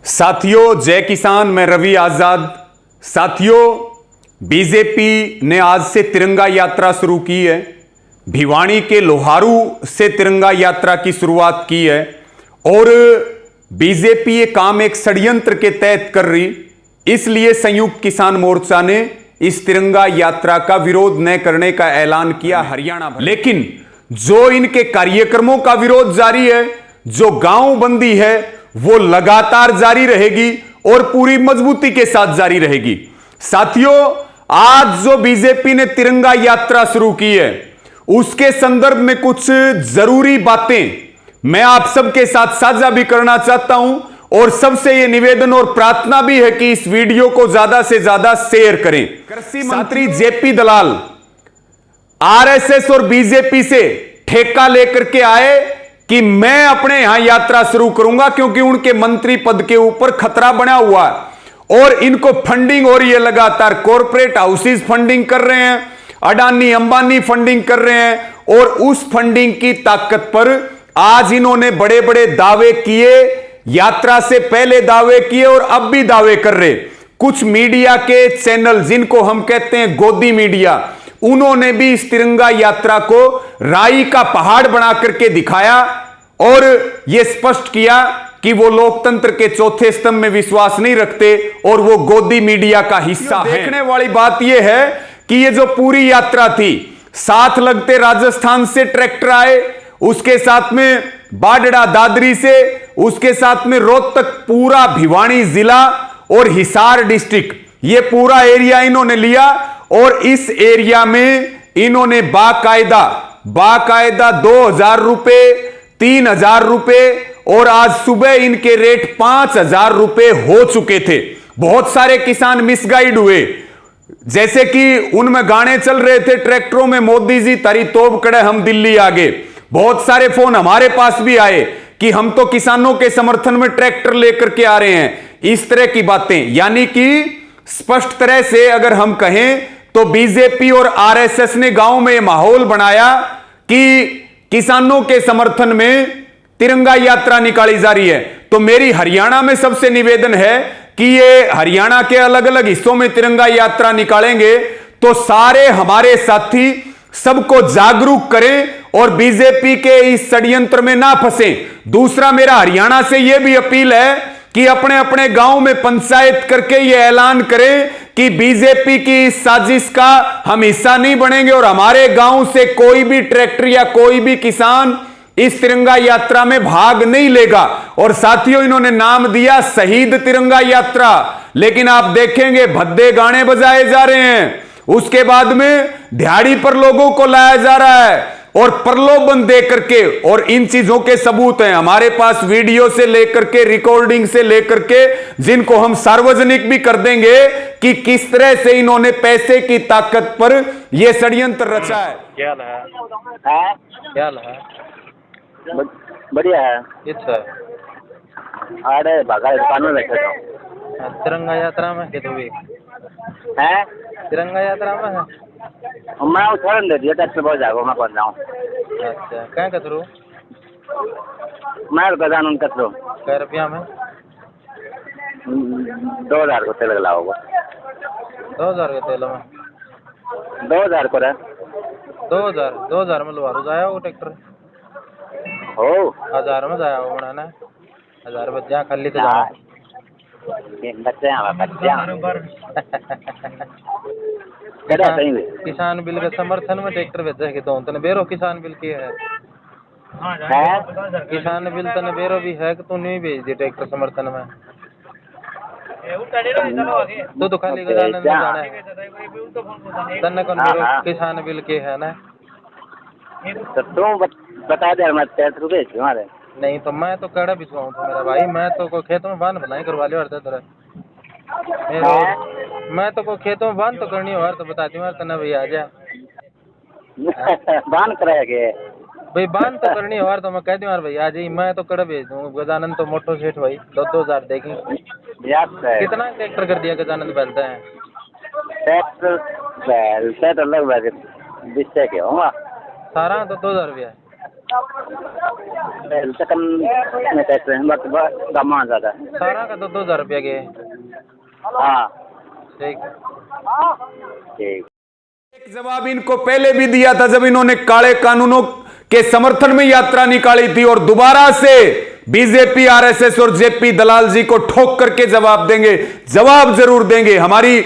साथियों, जय किसान। मैं रवि आजाद। साथियों, बीजेपी ने आज से तिरंगा यात्रा शुरू की है। भिवानी के लोहारू से तिरंगा यात्रा की शुरुआत की है और बीजेपी ये काम एक षड्यंत्र के तहत कर रही, इसलिए संयुक्त किसान मोर्चा ने इस तिरंगा यात्रा का विरोध न करने का ऐलान किया हरियाणा भर। लेकिन जो इनके कार्यक्रमों का विरोध जारी है, जो गांव बंदी है, वो लगातार जारी रहेगी और पूरी मजबूती के साथ जारी रहेगी। साथियों, आज जो बीजेपी ने तिरंगा यात्रा शुरू की है, उसके संदर्भ में कुछ जरूरी बातें मैं आप सबके साथ साझा भी करना चाहता हूं और सबसे यह निवेदन और प्रार्थना भी है कि इस वीडियो को ज्यादा से ज्यादा शेयर करें। कृषि मंत्री जेपी दलाल आरएसएस और बीजेपी से ठेका लेकर के आए कि मैं अपने यहां यात्रा शुरू करूंगा, क्योंकि उनके मंत्री पद के ऊपर खतरा बना हुआ है और इनको फंडिंग हो रही है लगातार। कॉरपोरेट हाउसेस फंडिंग कर रहे हैं, अडानी अंबानी फंडिंग कर रहे हैं और उस फंडिंग की ताकत पर आज इन्होंने बड़े बड़े दावे किए, यात्रा से पहले दावे किए और अब भी दावे कर रहे। कुछ मीडिया के चैनल, जिनको हम कहते हैं गोदी मीडिया, उन्होंने भी इस तिरंगा यात्रा को राई का पहाड़ बना करके दिखाया और यह स्पष्ट किया कि वो लोकतंत्र के चौथे स्तंभ में विश्वास नहीं रखते और वो गोदी मीडिया का हिस्सा है। देखने वाली बात यह है कि ये जो पूरी यात्रा थी, साथ लगते राजस्थान से ट्रैक्टर आए, उसके साथ में बाडड़ा दादरी से, उसके साथ में रोहतक, पूरा भिवानी जिला और हिसार डिस्ट्रिक्ट, ये पूरा एरिया इन्होंने लिया और इस एरिया में इन्होंने बाकायदा 2000 रुपए, 3000 रुपए और आज सुबह इनके रेट 5000 रुपए हो चुके थे। बहुत सारे किसान मिसगाइड हुए, जैसे कि उनमें गाने चल रहे थे ट्रैक्टरों में, मोदी जी तारी तोप कड़े हम दिल्ली आगे। बहुत सारे फोन हमारे पास भी आए कि हम तो किसानों के समर्थन में ट्रैक्टर लेकर के आ रहे हैं। इस तरह की बातें, यानी कि स्पष्ट तरह से अगर हम कहें तो बीजेपी और आरएसएस ने गांव में माहौल बनाया कि किसानों के समर्थन में तिरंगा यात्रा निकाली जा रही है। तो मेरी हरियाणा में सबसे निवेदन है कि ये हरियाणा के अलग अलग हिस्सों में तिरंगा यात्रा निकालेंगे तो सारे हमारे साथी सबको जागरूक करें और बीजेपी के इस षड्यंत्र में ना फंसे। दूसरा, मेरा हरियाणा से यह भी अपील है कि अपने अपने गांव में पंचायत करके यह ऐलान करें कि बीजेपी की इस साजिश का हम हिस्सा नहीं बनेंगे और हमारे गांव से कोई भी ट्रैक्टर या कोई भी किसान इस तिरंगा यात्रा में भाग नहीं लेगा। और साथियों, इन्होंने नाम दिया शहीद तिरंगा यात्रा, लेकिन आप देखेंगे भद्दे गाने बजाए जा रहे हैं, उसके बाद में दिहाड़ी पर लोगों को लाया जा रहा है और प्रलोभन दे करके, और इन चीजों के सबूत हैं हमारे पास, वीडियो से लेकर के, रिकॉर्डिंग से लेकर के, जिनको हम सार्वजनिक भी कर देंगे कि किस तरह से इन्होंने पैसे की ताकत पर यह षड्यंत्र रचा है। क्या है? बढ़िया है। अच्छा, अरे भगा दुकान में बैठे था। तिरंगा यात्रा में के तो भी है तिरंगा यात्रा में है। मैं उछालन दे दिया टैक्स बहुत जाएगा, मैं पहुंच जाऊँ। अच्छा, क्या कतरू? मैं गजान उन कतरू कै रुपया में? 2000 को तेल लगा होगा। 2000 के तेल में 2000 को रहे 2000 में लोहारू जाया वो ट्रैक्टर हो 1000 में जाया वो ना 1000 बच्चा खाली तो जाना किसान बिल के समर्थन में ट्रैक्टर भेजा है तो तने बेरो किसान बिल की है। किसान बिल तने बेरो भी है कि तू नहीं भेज दी ट्रैक्टर समर्थन में। तू तो खाली गजानन में जाना है तने कौन बेरो किसान बिल के है ना। तो तुम बता दे मैं 63 रुपये तुम्हारे। नहीं तो मैं तो कड़ा बिछवाऊँ तो मेरा भाई, मैं तो कोई खेतों में बांध बनाई करवा लियो हर तरह। मैं तो कोई खेतों में बांध तो करनी हो तो बताती हूँ तना भैया आ जा बांध कराएंगे। भाई बांध तो करनी है और तो मैं कह दूं यार भाई आज ही मैं तो कर भेज दूँ गजानंद तो मोटो सेठ भाई 2,000 देखेंगे याद है कितना ट्रैक्टर कर दिया गजानंद बैलता है पैसे तो लगभग 20 के होगा सारा तो 2,000 रुपया है पहले कम में पैसे हैं बट दाम ज़्यादा है सारा का तो 2,000 रुपया के है। हाँ ठीक ठीक एक जवाब इनको पहले भी दिया था जब इन्होंने काले कानूनों के समर्थन में यात्रा निकाली थी और दोबारा से बीजेपी आरएसएस और जेपी दलाल जी को ठोक करके जवाब देंगे, जवाब जरूर देंगे। हमारी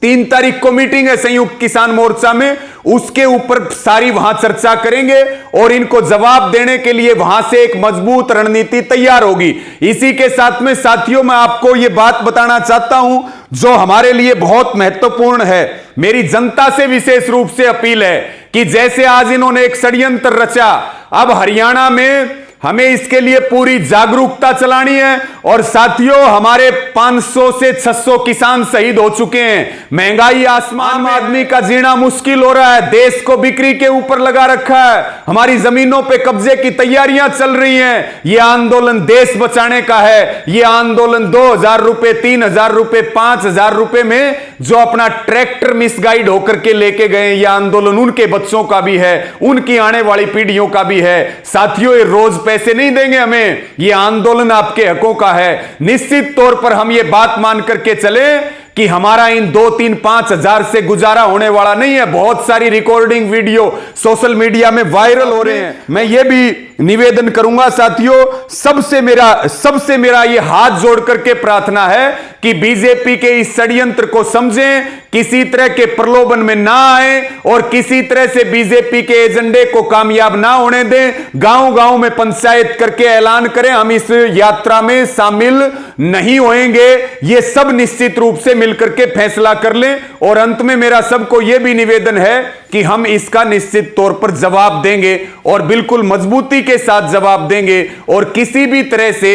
3 तारीख को मीटिंग है संयुक्त किसान मोर्चा में, उसके ऊपर सारी वहां चर्चा करेंगे और इनको जवाब देने के लिए वहां से एक मजबूत रणनीति तैयार होगी। इसी के साथ में साथियों मैं आपको यह बात बताना चाहता हूं जो हमारे लिए बहुत महत्वपूर्ण है। मेरी जनता से विशेष रूप से अपील है कि जैसे आज इन्होंने एक षड्यंत्र रचा, अब हरियाणा में हमें इसके लिए पूरी जागरूकता चलानी है। और साथियों हमारे 500 से 600 किसान शहीद हो चुके हैं, महंगाई आसमान में, आदमी का जीना मुश्किल हो रहा है, देश को बिक्री के ऊपर लगा रखा है, हमारी जमीनों पे कब्जे की तैयारियां चल रही हैं। यह आंदोलन देश बचाने का है। यह आंदोलन 2,000 रुपए, 3,000 रुपए, 5,000 रुपए में जो अपना ट्रैक्टर मिसगाइड होकर के लेके गए, यह आंदोलन उनके बच्चों का भी है, उनकी आने वाली पीढ़ियों का भी है। साथियों ये रोज पैसे नहीं देंगे हमें, यह आंदोलन आपके हकों का है। निश्चित तौर पर हम ये बात मान करके चले कि हमारा इन 2, 3, 5 हजार से गुजारा होने वाला नहीं है। बहुत सारी रिकॉर्डिंग वीडियो सोशल मीडिया में वायरल हो रहे हैं। मैं ये भी निवेदन करूंगा साथियों, सबसे मेरा ये हाथ जोड़ करके प्रार्थना है कि बीजेपी के इस षड्यंत्र को समझें, किसी तरह के प्रलोभन में ना आए और किसी तरह से बीजेपी के एजेंडे को कामयाब ना होने दें। गांव-गांव में पंचायत करके ऐलान करें हम इस यात्रा में शामिल नहीं होंगे। ये सब निश्चित रूप से मिलकर के फैसला कर लें। और अंत में मेरा सबको यह भी निवेदन है कि हम इसका निश्चित तौर पर जवाब देंगे और बिल्कुल मजबूती के साथ जवाब देंगे और किसी भी तरह से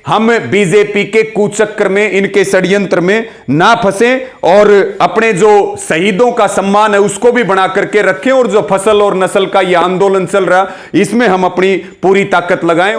हम बीजेपी के कुचक्र में, इनके षड्यंत्र में ना फंसें और अपने जो शहीदों का सम्मान है उसको भी बना करके रखें और जो फसल और नस्ल का यह आंदोलन चल रहा इसमें हम अपनी पूरी ताकत लगाएं।